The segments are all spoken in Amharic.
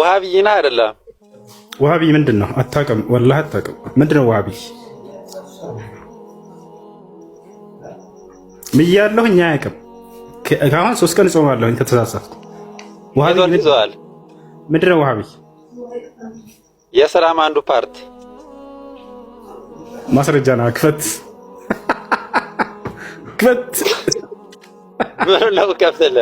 ወሃቢይና አይደለም። ወሃቢ ምንድነው? አታውቅም? ወላሂ አታውቅም። ምንድነው ወሃቢ? ምያለሁ እኛ አያውቅም። ከአሁን 3 ቀን ጾማለሁ ከተሳሳትኩ። ወሃቢ ምንድነው? ወሃቢ የሰላም አንዱ ፓርት ማስረጃ ነው። ክፈት ምነው ከፍተለ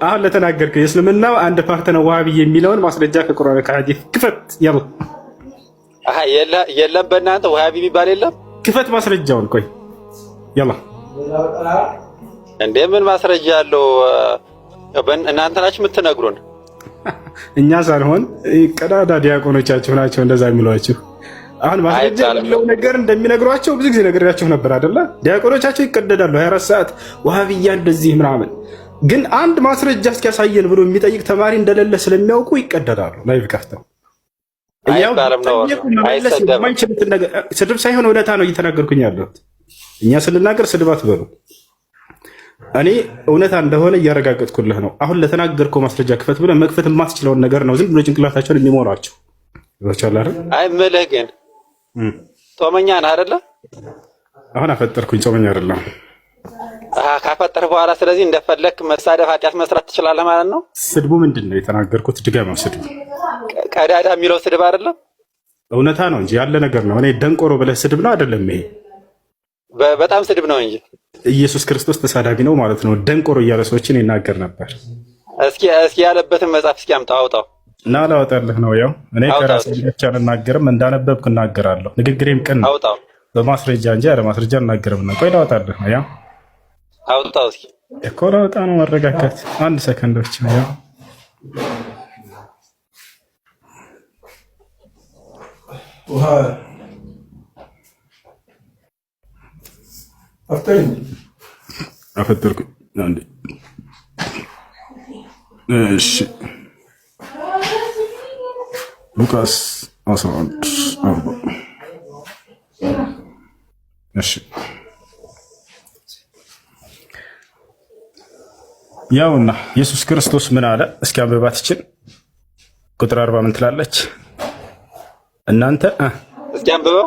አሁን ለተናገርከው የእስልምናው አንድ ፓርት ነው ወሃቢ የሚለውን ማስረጃ ከቁርአን ከሐዲስ ክፈት። ያው የለም በእናንተ ወሃቢ የሚባል የለም። ክፈት ማስረጃውን። ቆይ ያላ እንደ ምን ማስረጃ አለው? እናንተ ናችሁ የምትነግሩን። እኛ ሳልሆን ቀዳዳ ዲያቆኖቻችሁ ናቸው እንደዛ የሚሏችሁ። አሁን ማስረጃ ያለው ነገር እንደሚነግሯቸው ብዙ ጊዜ ነግሬያችሁ ነበር አይደለ? ዲያቆኖቻቸው ይቀደዳሉ 24 ሰዓት ወሃቢያ እንደዚህ ምናምን። ግን አንድ ማስረጃ እስኪያሳየን ብሎ የሚጠይቅ ተማሪ እንደሌለ ስለሚያውቁ ይቀደዳሉ። ላይቭ ከፍተው ስድብ ሳይሆን እውነታ ነው እየተናገርኩኝ ያለሁት። እኛ ስንናገር ስድብ አትበሉ። እኔ እውነታ እንደሆነ እያረጋገጥኩልህ ነው። አሁን ለተናገርከው ማስረጃ ክፈት ብለህ መክፈት የማትችለውን ነገር ነው ዝም ብሎ ጭንቅላታቸውን የሚሞላቸው። አይ እምልህ ግን ጾመኛ ነህ አይደለ? አሁን አፈጠርኩኝ። ጾመኛ አይደለም። ካፈጠርህ በኋላ ስለዚህ እንደፈለክ መሳደብ ኃጢአት መስራት ትችላለህ ማለት ነው። ስድቡ ምንድን ነው የተናገርኩት? ድጋሚ ስድቡ ቀዳዳ የሚለው ስድብ አይደለም፣ እውነታ ነው እንጂ ያለ ነገር ነው። እኔ ደንቆሮ ብለህ ስድብ ነው አይደለም? ይሄ በጣም ስድብ ነው እንጂ ኢየሱስ ክርስቶስ ተሳዳቢ ነው ማለት ነው። ደንቆሮ እያለ ሰዎችን ይናገር ነበር። እስኪ ያለበትን መጽሐፍ እስኪ አምጣው አውጣው እና ላወጣልህ ነው። ያው እኔ ከራሴ ብቻ አልናገርም፣ እንዳነበብኩ እናገራለሁ። ንግግሬም ቅን ነው፣ በማስረጃ እንጂ ያለ ማስረጃ አልናገርም። እና ቆይ ላወጣልህ ነው። ያው አውጣው እስኪ እኮ ላወጣ ነው። መረጋጋት 1 ሰከንድ ብቻ። ያው አፈጠርኩኝ። አንዴ እሺ ሉቃስ 11:40 እሺ ያውና ኢየሱስ ክርስቶስ ምን አለ? እስኪ አንብባት ይችል ቁጥር 40 ምን ትላለች? እናንተ እስኪ አንብበው።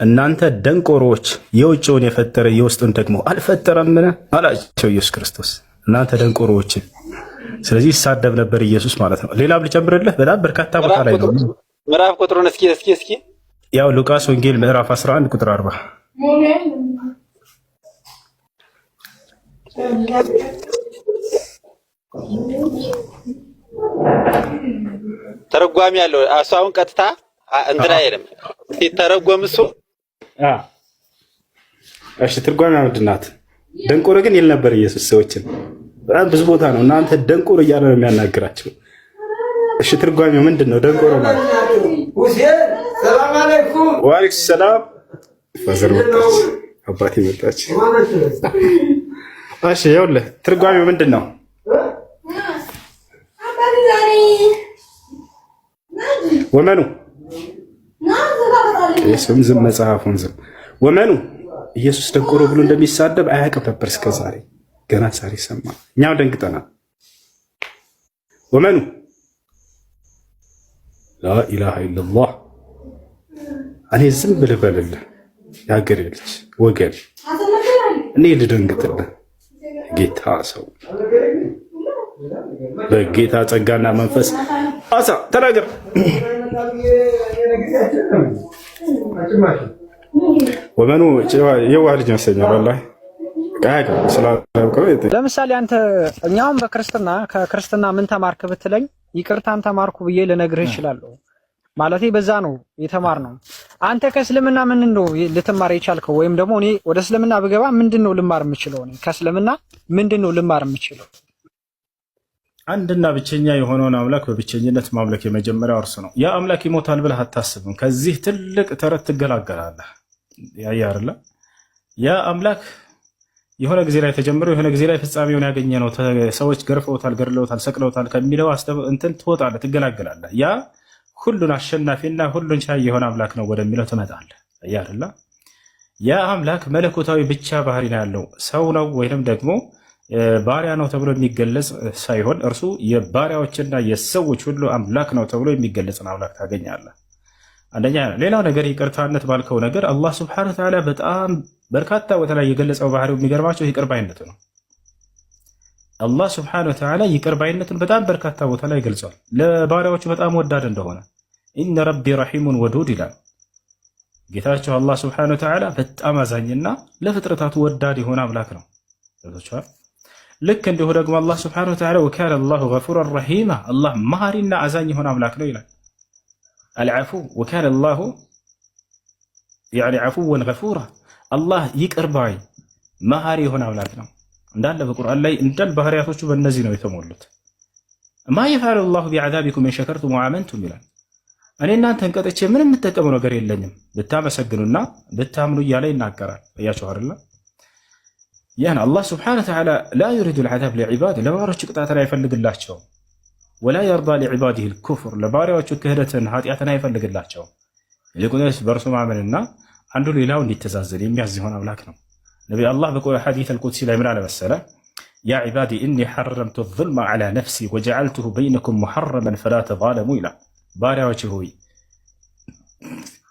እናንተ ደንቆሮዎች የውጭውን የፈጠረ የውስጡን ደግሞ አልፈጠረምን አላቸው ኢየሱስ ክርስቶስ። እናንተ ደንቆሮዎች። ስለዚህ ይሳደብ ነበር ኢየሱስ ማለት ነው። ሌላም ልጨምርልህ፣ በጣም በርካታ ቦታ ላይ ነው። ምዕራፍ ቁጥሩን እስኪ ያው ሉቃስ ወንጌል ምዕራፍ 11 ቁጥር 40 ተረጓሚ ያለው አሳውን ቀጥታ እንትና አይደለም ሲተረጎም እሱ እሺ ትርጓሚ ምንድን ናት? ደንቆሮ ግን ይል ነበር ኢየሱስ ሰዎችን በጣም ብዙ ቦታ ነው። እናንተ ደንቆሮ እያለ ነው የሚያናግራቸው። እሺ ትርጓሚው ምንድን ነው? ደንቆሮ ማለት ሰላም አለይኩም ወአለይኩም ሰላም ፈዘር ወጣች አባቴ መጣች። እሺ ይኸውልህ ትርጓሚው ምንድን ነው? ወመኑ ስም ዝም መጽሐፉን ዝም ወመኑ ኢየሱስ ደንቆሮ ብሎ እንደሚሳደብ አያውቅም ነበር እስከ ዛሬ። ገና ዛሬ ሰማ። እኛው ደንግጠናል። ወመኑ ላኢላሃ ኢለላህ። እኔ ዝም ብልህ በልልህ የሀገሬ ልጅ ወገን፣ እኔ ልደንግጥልህ ጌታ ሰው በጌታ ጸጋና መንፈስ አሳ ተናገር። ወመኑ የዋህ ልጅ መሰኛል። ወላሂ ለምሳሌ አንተ እኛውም በክርስትና ከክርስትና ምን ተማርክ ብትለኝ ይቅርታን ተማርኩ ብዬ ልነግርህ እችላለሁ። ማለቴ በዛ ነው የተማርነው። አንተ ከእስልምና ምን ነው ልትማር የቻልከው? ወይም ደግሞ እኔ ወደ እስልምና ብገባ ምንድነው ልማር የምችለው? እኔ ከእስልምና ምንድነው ልማር የምችለው? አንድና ብቸኛ የሆነውን አምላክ በብቸኝነት ማምለክ የመጀመሪያው እርሱ ነው። ያ አምላክ ይሞታል ብለህ አታስብም። ከዚህ ትልቅ ተረት ትገላገላለህ። ያያ አይደለ? ያ አምላክ የሆነ ጊዜ ላይ ተጀምሮ የሆነ ጊዜ ላይ ፍጻሜውን ያገኘ ነው። ሰዎች ገርፈውታል፣ ገድለውታል፣ ሰቅለውታል ከሚለው እንትን ትወጣለህ፣ ትገላገላለህ። ያ ሁሉን አሸናፊና ሁሉን ቻይ የሆነ አምላክ ነው ወደሚለው ትመጣለህ። ያያ አይደለ? ያ አምላክ መለኮታዊ ብቻ ባህሪ ነው ያለው። ሰው ነው ወይንም ደግሞ ባሪያ ነው ተብሎ የሚገለጽ ሳይሆን እርሱ የባሪያዎችና የሰዎች ሁሉ አምላክ ነው ተብሎ የሚገለጽን አምላክ ታገኛለህ። አንደኛ። ሌላው ነገር ይቅርታነት ባልከው ነገር አላህ ስብሐነሁ ወተዓላ በጣም በርካታ ቦታ ላይ የገለጸው ባህሪው የሚገርማቸው ይቅር ባይነቱ ነው። አላህ ስብሐነሁ ወተዓላ ይቅር ባይነቱን በጣም በርካታ ቦታ ላይ ገልጿል። ለባሪያዎቹ በጣም ወዳድ እንደሆነ ኢነ ረቢ ረሒሙን ወዱድ ይላል። ጌታቸው አላህ ስብሐነሁ ወተዓላ በጣም አዛኝና ለፍጥረታቱ ወዳድ የሆነ አምላክ ነው። ልክ እንዲሁ ደግሞ አላህ ስብሐነሁ ወተዓላ ወካነ አላሁ ገፉረን ረሒማ አላህ መሐሪና አዛኝ የሆነ አምላክ ነው ይላል። አልዓፉ ወካነ አላሁ ዐፉወን ገፉራ አላህ ይቅር ባይ መሐሪ የሆነ አምላክ ነው። እንዳለ በቁርአን ላይ እንዳል ባህሪያቶቹ በእነዚህ ነው የተሞሉት። ማ የፍዐሉ አላሁ ቢዐዛቢኩም ኢን ሸከርቱም ወአመንቱም ይላል። እኔ እናንተን ቀጥቼ ምንም የምጠቀመው ነገር የለኝም ብታመሰግኑና ብታምኑ እያለ ይናገራል። እያችሁ አይደለ? ያን አላህ ስብሐነሁ ወተዓላ ላ ዩሪዱ አልዐዛብ ሊዒባድ ለባሪያዎቹ ቅጣትን አይፈልግላቸውም። ወላ የርዳ ሊዒባዲሂ አልኩፍር ለባሪያዎቹ ክህደትን ኃጢአትን አይፈልግላቸውም። ይልቁንስ በእርሱ ማመንና አንዱ ሌላው እንዲተዛዘን የሚያዝ የሆነ አምላክ ነው። ነቢ አላህ በሐዲስ አልቁድሲ ላይ ምን አለ መሰለ? ያ ዒባዲ ኢኒ ሐረምቱ ዙልመ ዐላ ነፍሲ ወጀዐልቱሁ በይነኩም ሙሐረመን ፈላ ተዛለሙ ይላል። ባሪያዎች ሆይ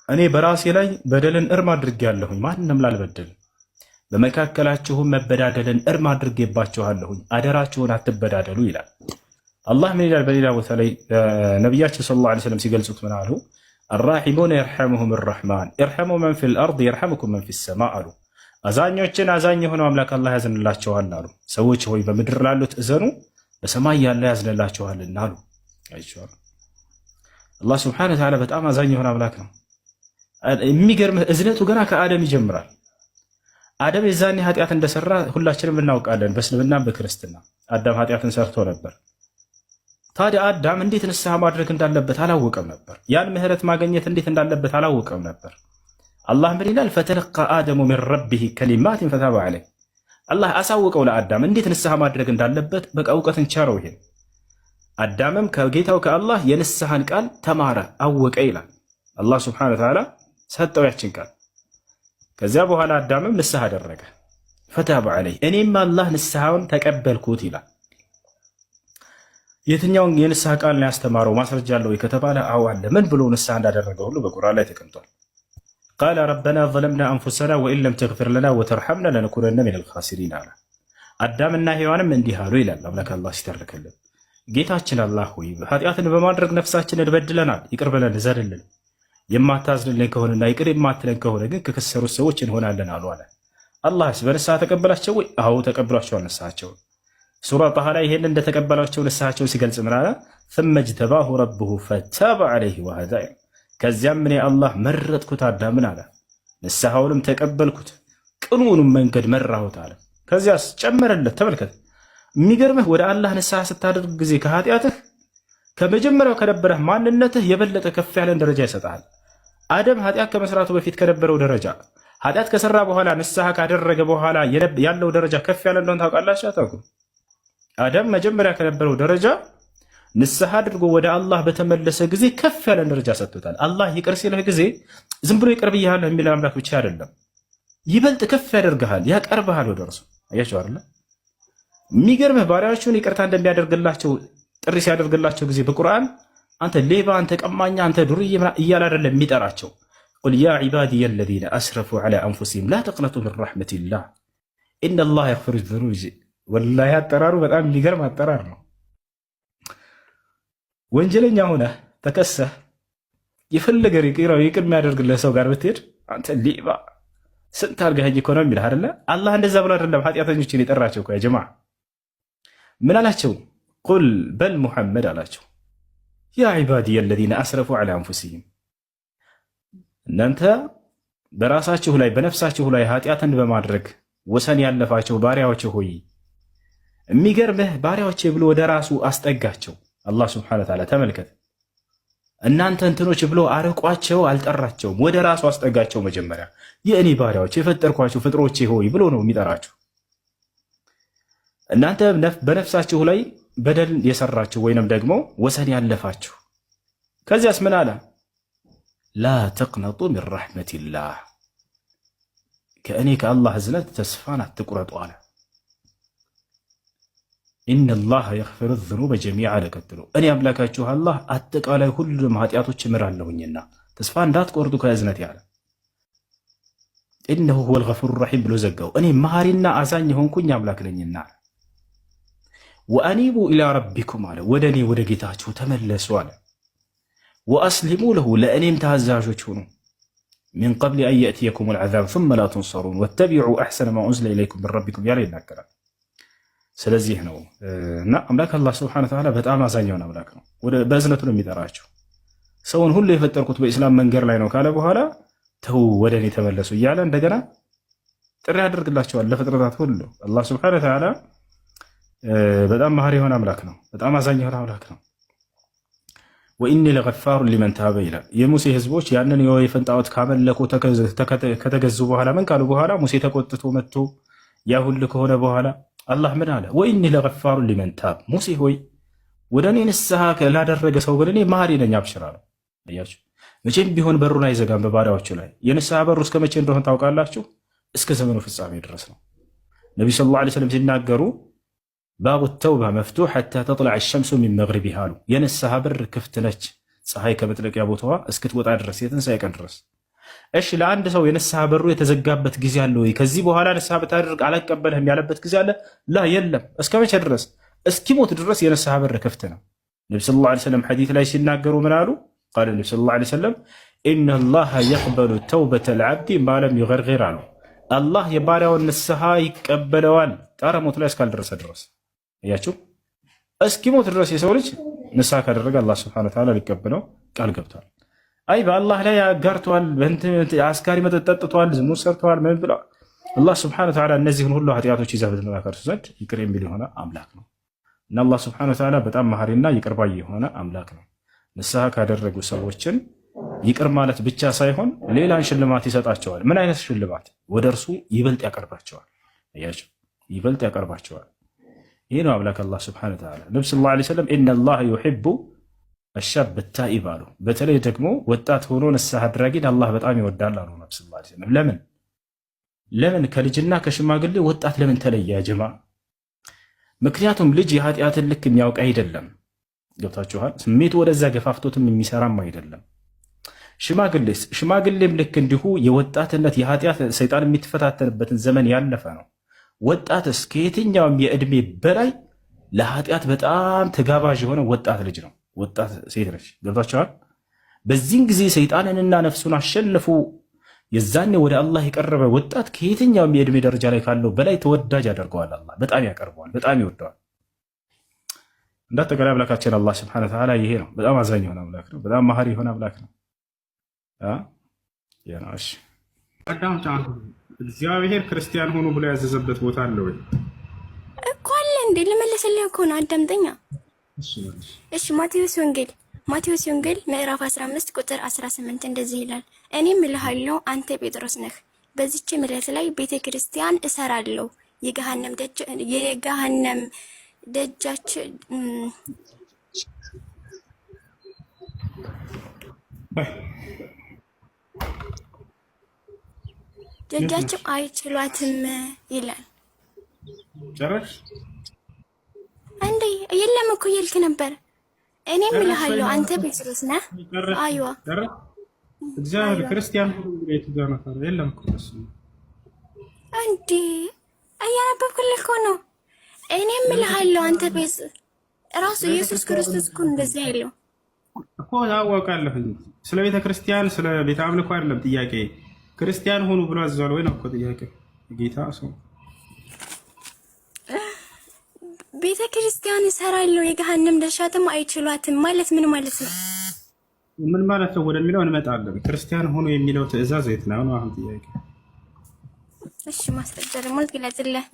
እኔ በራሴ ላይ በደልን እርም አድርጌያለሁኝ፣ ማንንም ላልበድል፣ በመካከላችሁም መበዳደልን እርም አድርጌባችኋለሁኝ፣ አደራችሁን አትበዳደሉ ይላል። አላህ ምን ይላል? በሌላ ቦታ ላይ ነቢያችን ሰለላሁ ዐለይሂ ወሰለም ሲገልጹት ምን አሉ? አራሒሙነ የርሐሙሁም ረሕማን የርሐሙ መን ፊል አርድ የርሐሙኩም መን ፊስ ሰማ አሉ። አዛኞችን አዛኝ የሆነው አምላክ አላህ ያዝንላቸዋል አሉ። ሰዎች ሆይ በምድር ላሉት እዘኑ፣ በሰማይ ያለ ያዝንላቸዋልና አሉ። አይቻሉ አላህ ስብሐነሁ ወተዓላ በጣም አዛኝ የሆነ አምላክ ነው። የሚገርምህ እዝነቱ ገና ከአደም ይጀምራል። አደም የዛኔ ኃጢአት እንደሰራ ሁላችንም እናውቃለን። በእስልምና በክርስትና አዳም ኃጢአትን ሰርቶ ነበር። ታዲያ አዳም እንዴት ንስሐ ማድረግ እንዳለበት አላወቀም ነበር። ያን ምህረት ማግኘት እንዴት እንዳለበት አላወቀም ነበር። አላህ ምን ይላል? ፈተለቃ አደሙ ሚን ረቢሂ ከሊማትን ፈታበ ዐለይህ አላህ አሳወቀው ለአዳም እንዴት ንስሐ ማድረግ እንዳለበት በቃ እውቀትን ቸረው። ይሄን አዳምም ከጌታው ከአላህ የንስሐን ቃል ተማረ አወቀ ይላል። አላህ ስብሐነሁ ወተዓላ ሰጠው ያችን ቃል። ከዚያ በኋላ አዳምም ንስሐ አደረገ። ፈታበ ዐለይህ እኔም አላህ ንስሐውን ተቀበልኩት ይላል። የትኛውን የንስሐ ቃል ነው ያስተማረው? ማስረጃ አለው ከተባለ አዎ አለ። ምን ብሎ ንስሐ እንዳደረገ ሁሉ በቁርአን ላይ ተቀምጧል። ቃለ ረበና ዘለምና አንፉሰና ወኢን ለም ተግፊር ለና ወተርሐምና ለነኩነነ ሚነል ኻሲሪን አለ። አዳምና ሔዋንም እንዲህ አሉ ይላል አምላክ አላህ ሲተርክልን። ጌታችን አላህ ሆይ ኃጢአትን በማድረግ ነፍሳችንን በድለናል፣ ይቅር በለን እዘንልን። የማታዝንልን ከሆነና ይቅር የማትለን ከሆነ ግን ከከሰሩት ሰዎች እንሆናለን አሉ አለ። አላህስ በንስሐ ተቀበላቸው ወይ? አዎ ተቀብሏቸዋል ንስሐቸውን። ሱራ ጣሃ ላይ ይሄን እንደተቀበላቸው ንስሐቸውን ሲገልጽ ምን አለ? ثم اجتباه ربه فتاب عليه وهدى ከዚያም እኔ አላህ መረጥኩት አዳምን አለ፣ ንስሐውንም ተቀበልኩት፣ ቅኑንም መንገድ መራሁት አለ። ከዚያስ ጨመረለት። ተመልከት፣ የሚገርምህ ወደ አላህ ንስሐ ስታደርግ ጊዜ ከኃጢአትህ ከመጀመሪያው ከነበረህ ማንነትህ የበለጠ ከፍ ያለን ደረጃ ይሰጣል። አደም ኃጢአት ከመስራቱ በፊት ከነበረው ደረጃ ኃጢአት ከሰራ በኋላ ንስሐ ካደረገ በኋላ ያለው ደረጃ ከፍ ያለ እንደሆነ ታውቃላችሁ አታውቁም? አደም መጀመሪያ ከነበረው ደረጃ ንስሐ አድርጎ ወደ አላህ በተመለሰ ጊዜ ከፍ ያለን ደረጃ ሰጥቶታል። አላህ ይቅር ሲልህ ጊዜ ዝም ብሎ ይቅር ብያለሁ የሚል አምላክ ብቻ አይደለም፣ ይበልጥ ከፍ ያደርግሃል፣ ያቀርብሃል ወደ እርሱ። አያችሁ አይደል? የሚገርምህ ባሪያዎቹን ይቅርታ እንደሚያደርግላቸው ጥሪ ሲያደርግላቸው ጊዜ በቁርአን አንተ ሌባ፣ አንተ ቀማኛ፣ አንተ ዱርዬ እያለ አይደለም የሚጠራቸው። ቁል ያ ዒባዲየ አለዚነ አስረፉ ዐላ አንፉሲሂም ላ ተቅነጡ ሚን ረሕመቲላህ ኢነላህ የግፊሩ ዙኑበ ጀሚዓ። ወላሂ አጠራሩ በጣም የሚገርም አጠራር ነው። ወንጀለኛ ሆነህ ተከሰህ የፈለገ ይቅር የሚያደርግልህ ሰው ጋር ብትሄድ አንተ ሌባ ስንት አድርገኸኝ እኮ ነው የሚልህ አይደለ? አላህ እንደዛ ብሎ አይደለም ኃጢአተኞችን የጠራቸው እኮ ያ ጀማዓ። ምን አላቸው? ቁል በል ሙሐመድ አላቸው ያ ዒባዲየ አለዚነ አስረፉ ዐላ አንፉሲሂም፣ እናንተ በራሳችሁ ላይ በነፍሳችሁ ላይ ኃጢአትን በማድረግ ወሰን ያለፋቸው ባሪያዎች ሆይ፣ የሚገርምህ ባሪያዎቼ ብሎ ወደ ራሱ አስጠጋቸው። አላህ ስብሐነሁ ወተዓላ ተመልከት፣ እናንተ እንትኖች ብሎ አርቋቸው አልጠራቸውም፣ ወደ ራሱ አስጠጋቸው። መጀመሪያ የእኔ ባሪያዎች የፈጠርኳቸው ፍጥሮቼ ሆይ ብሎ ነው የሚጠራቸው። እናንተ በነፍሳችሁ ላይ በደል የሰራችሁ ወይንም ደግሞ ወሰን ያለፋችሁ። ከዚያስ ምን አለ? ላ ተቅነጡ ሚን ረሕመቲላህ፣ ከእኔ ከአላህ እዝነት ተስፋን አትቁረጡ አለ። ኢነላህ የግፊሩ ዙኑበ ጀሚዓ ለቀጥሎ እኔ አምላካችሁ አላህ አጠቃላይ ሁሉንም ኃጢአቶች እምራለሁኝና ተስፋ እንዳትቆርጡ ከእዝነት ያለ ኢነሁ ሁወል ገፉሩ ረሒም ብሎ ዘጋው። እኔ መሐሪና አዛኝ የሆንኩኝ አምላክ ነኝና ወአኒቡ ኢላ ረቢኩም አለ ወደ እኔ ወደ ጌታችሁ ተመለሱ አለ። ወአስሊሙ ለሁ ለእኔም ታዛዦች ሁኑ። ሚን ቀብል አን የእትየኩም ልዓዛብ ሱመ ላ ቱንሰሩን ወተቢዑ አሕሰነ ማ ኡንዚለ ኢለይኩም ሚን ረቢኩም ያለ ይናገራል። ስለዚህ ነው እና አምላክ አላህ ስብሐነሁ ወተዓላ በጣም አዛኝ የሆነ አምላክ ነው። በእዝነቱ ነው የሚጠራቸው። ሰውን ሁሉ የፈጠርኩት በኢስላም መንገድ ላይ ነው ካለ በኋላ ተው ወደ እኔ ተመለሱ እያለ እንደገና ጥሪ ያደርግላቸዋል ለፍጥረታት ሁሉ። አላህ ስብሐነሁ ወተዓላ በጣም መሐሪ የሆነ አምላክ ነው። በጣም አዛኝ የሆነ አምላክ ነው። ወኢኒ ለገፋሩ ሊመን ታበ ይላል። የሙሴ ህዝቦች ያንን የወይፈን ጣዖት ካመለኩ ከተገዙ በኋላ ምን ካሉ በኋላ ሙሴ ተቆጥቶ መጥቶ ያ ሁሉ ከሆነ በኋላ አላህ ምን አለ? ወኢኒ ለገፋሩ ሊመን ታብ፣ ሙሴ ሆይ ወደ እኔ ንስሐ ላደረገ ሰው ግን እኔ መሐሪ ነኝ አብሽር አለው። አያችሁ መቼም ቢሆን በሩን አይዘጋም በባሪያዎቹ ላይ። የንስሐ በሩ እስከ መቼ እንደሆነ ታውቃላችሁ? እስከ ዘመኑ ፍጻሜ ድረስ ነው። ነቢ ሰለላሁ ዐለይሂ ወሰለም ሲናገሩ ባቡ ተውባ መፍቱሕ ሐታ ተጥለዕ ሸምሱ ሚን መግሪቢሃ አሉ። የንስሐ በር ክፍት ነች ፀሐይ ከመጥለቂያ ቦታዋ እስክትወጣ ድረስ የትንሣኤ ቀን ድረስ። እሺ ለአንድ ሰው የንስሐ በሩ የተዘጋበት ጊዜ አለ ወይ? ከዚህ በኋላ ንስሐ ብታደርግ አልቀበልህም ያለበት ጊዜ አለ? ላ የለም። እስከ መቼ ድረስ? እስኪሞት ድረስ የንስሐ በር ክፍት ነው። ነቢ ሰለላሁ ዐለይሂ ወሰለም ሐዲስ ላይ ሲናገሩ ምን አሉ? ቃለ ነቢ ሰለላሁ ዐለይሂ ወሰለም ኢነላሃ የቅበሉ ተውበተል ዐብዲ ማ ለም ዩገርጊር አሉ። አላህ የባሪያውን ንስሐ ይቀበለዋል ጣረ ሞት ላይ እስካልደረሰ ድረስ። እያችሁ እስኪሞት ድረስ የሰው ልጅ ንስሐ ካደረገ አላህ ሱብሓነሁ ወተዓላ ሊቀበለው ቃል ገብቷል። አይ በአላህ ላይ አጋርተዋል፣ አስካሪ መጠጥ ጠጥተዋል፣ ዝሙት ሰርተዋል፣ ምን ብለው አላህ ሱብሓነሁ ወተዓላ እነዚህን ሁሉ ኃጢአቶች ይዘፍትና ከእርሱ ዘንድ ይቅር የሚል የሆነ አምላክ ነው እና አላህ ሱብሓነሁ ወተዓላ በጣም መሐሪና ይቅር ባይ የሆነ አምላክ ነው። ንስሐ ካደረጉ ሰዎችን ይቅር ማለት ብቻ ሳይሆን ሌላን ሽልማት ይሰጣቸዋል። ምን አይነት ሽልማት? ወደ እርሱ ይበልጥ ያቀርባቸዋል። አያችሁ ይበልጥ ያቀርባቸዋል። ይህ ነው አምላክ አላህ ሱብሓነሁ ወተዓላ። ነብዩ ሰለላሁ ዐለይሂ ወሰለም ኢነላህ ዩሒቡ አሻብ ታኢብ አሉ። በተለይ ደግሞ ወጣት ሆኖ ንስሐ አድራጊን አላህ በጣም ይወዳል አሉ ነብዩ ሰለላሁ ዐለይሂ ወሰለም። ለምን ከልጅና ከሽማግሌ ወጣት ለምን ተለየ? ጀማ ምክንያቱም ልጅ የኃጢአትን ልክ የሚያውቅ አይደለም። ገብታችኋል? ስሜቱ ወደዛ ገፋፍቶትም የሚሰራም አይደለም። ሽማግሌም ልክ እንዲሁ የወጣትነት የኃጢአት ሰይጣን የሚትፈታተንበትን ዘመን ያለፈ ነው። ወጣትስ ከየትኛውም የእድሜ በላይ ለኃጢአት በጣም ተጋባዥ የሆነ ወጣት ልጅ ነው። ወጣት ሴት ነች። ገብታችኋል? በዚህን ጊዜ ሰይጣንንና ነፍሱን አሸንፎ የዛኔ ወደ አላህ የቀረበ ወጣት ከየትኛውም የእድሜ ደረጃ ላይ ካለው በላይ ተወዳጅ ያደርገዋል። አላህ በጣም ያቀርበዋል፣ በጣም ይወደዋል። እንዳጠቃላይ አምላካችን አላህ ሱብሓነሁ ወተዓላ ይሄ ነው። በጣም አዛኝ የሆነ አምላክ ነው። በጣም መሐሪ የሆነ አምላክ ነው። እግዚአብሔር ክርስቲያን ሆኖ ብሎ ያዘዘበት ቦታ አለ ወይ እኮ? አለ እንዴ? ልመለስልህ እኮ ነው። አዳምጠኛ። እሺ ማቴዎስ ወንጌል ምዕራፍ 15 ቁጥር 18 እንደዚህ ይላል፣ እኔም እልሃለሁ አንተ ጴጥሮስ ነህ፣ በዚህች መሬት ላይ ቤተ ክርስቲያን እሰራለሁ፣ የገሃነም ደጃች ደጃቸው አይችሏትም ይላል። ጨረሽ እንዴ? የለም እኮ እያልክ ነበር። እኔም እልሃለሁ አንተ ጴጥሮስ ነህ። አይዋ እግዚአብሔር ክርስቲያን ቤት ጋር ነው። የለም እኮ እሱ እንዴ እያነበብኩልህ እኮ ነው። እኔም እልሃለሁ አንተ ጴጥሮስ፣ ራሱ ኢየሱስ ክርስቶስ እኮ እንደዚህ ያለው እኮ ታወቃለህ። ስለ ቤተ ክርስቲያን ስለ ቤተ አምልኮ አይደለም ጥያቄ። ክርስቲያን ሆኑ ብሎ አዘዋል ወይ ነው እኮ ጥያቄ። ጌታ ሰው ቤተ ክርስቲያን እሰራለሁ የገሃነም ደርሻትም አይችሏትም ማለት ምን ማለት ነው? ምን ማለት ነው ወደሚለው እንመጣለን። ክርስቲያን ሆኑ የሚለው ትዕዛዝ የት ነው አሁን ጥያቄ? እሺ ማስረጃ ደግሞ ልግለጽልህ።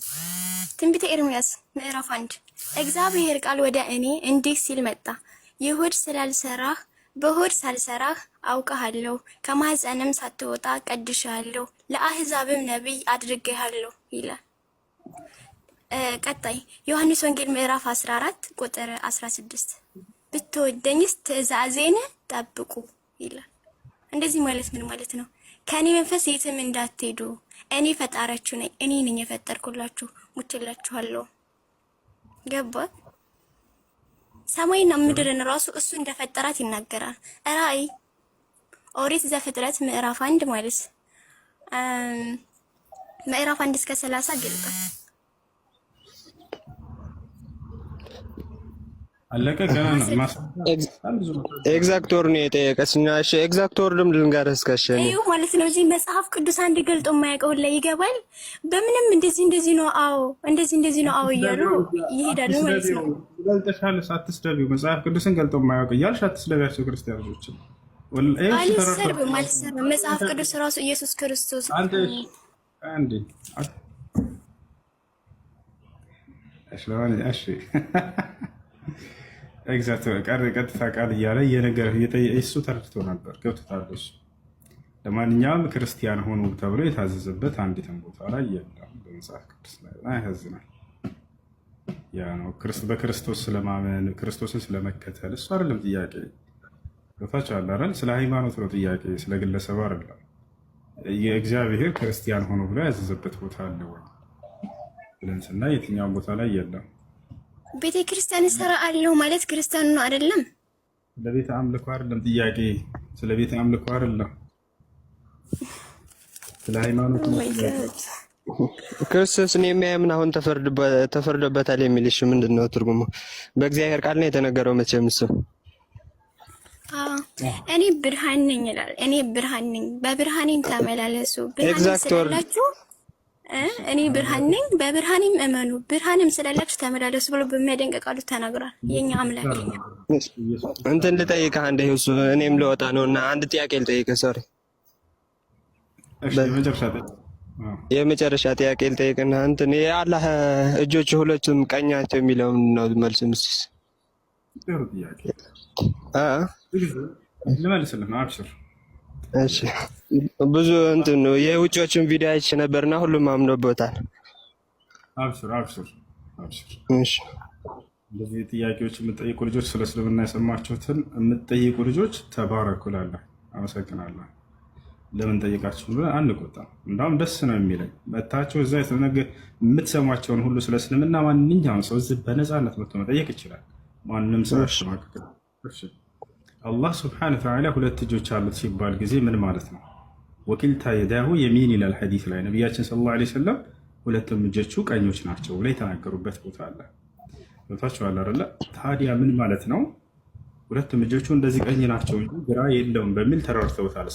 ትንቢተ ኤርምያስ ምዕራፍ 1 እግዚአብሔር ቃል ወደ እኔ እንዲህ ሲል መጣ፣ ይሁድ ስላልሰራህ በሆድ ሳልሰራህ አውቀሃለሁ፣ ከማህፀንም ሳትወጣ ቀድሼሃለሁ፣ ለአህዛብም ነቢይ አድርጌሃለሁ ይላል። ቀጣይ ዮሐንስ ወንጌል ምዕራፍ 14 ቁጥር 16 ብትወደኝስ ትእዛዜን ጠብቁ ይላል። እንደዚህ ማለት ምን ማለት ነው? ከኔ መንፈስ የትም እንዳትሄዱ፣ እኔ ፈጣሪያችሁ ነኝ፣ እኔ ነኝ የፈጠርኩላችሁ፣ ሙችላችኋለሁ። ገባት? ሰማይና ምድርን ራሱ እሱ እንደፈጠራት ይናገራል። ራእይ ኦሪት ዘፍጥረት ምዕራፍ 1 ማለት ምዕራፍ 1 እስከ 30 ገልጣ አለቀ። ገና ነው ኤግዛክት ወር ነው የጠየቀችና እሺ ኤግዛክት ወር ደም ልንገርህ እስከሸኝ እዩ ማለት ነው። እዚህ መጽሐፍ ቅዱስ አንድ ገልጦ የማያውቀው ላይ ይገባል። በምንም እንደዚህ ነው አዎ እንደዚህ ነው አዎ እያሉ ይሄዳሉ ማለት ነው። ገልጠሻል ሳትስደቢው መጽሐፍ ቅዱስን ገልጦ የማያውቅ እያልሽ አትስደቢያቸው ክርስቲያኖች። አልሰርብም መጽሐፍ ቅዱስ ራሱ ኢየሱስ ክርስቶስ አንዴ እሺ ኤግዛክት ቀጥታ ቃል እያለ እየነገረህ እሱ ተረድቶ ነበር፣ ገብቶታል እሱ። ለማንኛውም ክርስቲያን ሆኑ ተብሎ የታዘዘበት አንዲትም ቦታ ላይ የለም በመጽሐፍ ቅዱስ ላይ። ያሳዝናል። ያ ነው በክርስቶስ ስለማመን ክርስቶስን ስለመከተል እሱ አይደለም ጥያቄ። ገብታችኋል አይደል? ስለ ሃይማኖት ነው ጥያቄ፣ ስለ ግለሰብ አይደለም። የእግዚአብሔር ክርስቲያን ሆኖ ብሎ ያዘዘበት ቦታ አለ ወይ ብለን ስናይ የትኛውም ቦታ ላይ የለም። ቤተ ክርስቲያን ሰራ አለው ማለት ክርስቲያኑ ነው አይደለም። ለቤተ አምልኮ አይደለም ጥያቄ፣ ስለ ቤተ አምልኮ አይደለም፣ ስለ ሃይማኖት ነው። ክርስቶስን የሚያምን አሁን ተፈርዶበታል የሚልሽ ምንድነው ትርጉሙ? በእግዚአብሔር ቃል ነው የተነገረው መቼም እሱ እኔ ብርሃን ነኝ ይላል። እኔ ብርሃን ነኝ በብርሃኔም ተመላለሱ ብርሃን ስላላችሁ እኔ ብርሃን ነኝ በብርሃኔም እመኑ ብርሃንም ስላላችሁ ተመላለሱ ብሎ በሚያደንቅ ቃሉ ተናግሯል። የኛ አምላክ እንትን ልጠይቅህ አንዴ እሱ እኔም ልወጣ ነውና አንድ ጥያቄ ልጠይቅህ። ሶሪ የመጨረሻ ጥያቄ ልጠይቅና እንትን የአላህ እጆች ሁለቱም ቀኛቸው የሚለው ነው መልስ ምስስ ልመልስልህ ነው። አብሽር። እሺ ብዙ እንትን ነው የውጮችን ቪዲዮ አይቼ ነበርና ሁሉም አምኖበታል። አብሽር። እሺ እንደዚህ ጥያቄዎች የምትጠይቁ ልጆች ስለ እስልምና የሰማችሁትን የምትጠይቁ ልጆች ተባረኩላለሁ። አመሰግናለሁ። ለምን ጠይቃችሁ ብለን አንቆጣም። እንዳውም ደስ ነው የሚለኝ መታችሁ እዛ የምትሰሟቸውን ሁሉ ስለ እስልምና ማንኛውም ሰው እዚህ በነፃነት መጥቶ መጠየቅ ይችላል። ማንም ሰው አላህ ስብሐነ ወተዓላ ሁለት እጆች አሉት ሲባል ጊዜ ምን ማለት ነው? ወኪልታ የዳሁ የሚን ይላል ሐዲስ ላይ ነቢያችን ሰለላሁ ዐለይሂ ወሰለም ሁለቱም እጆቹ ቀኞች ናቸው ብለው የተናገሩበት ቦታ አለ። ቦታቸው አይደለ? ታዲያ ምን ማለት ነው? ሁለቱም እጆቹ እንደዚህ ቀኝ ናቸው እንጂ ግራ የለውም በሚል ተረድተውታል።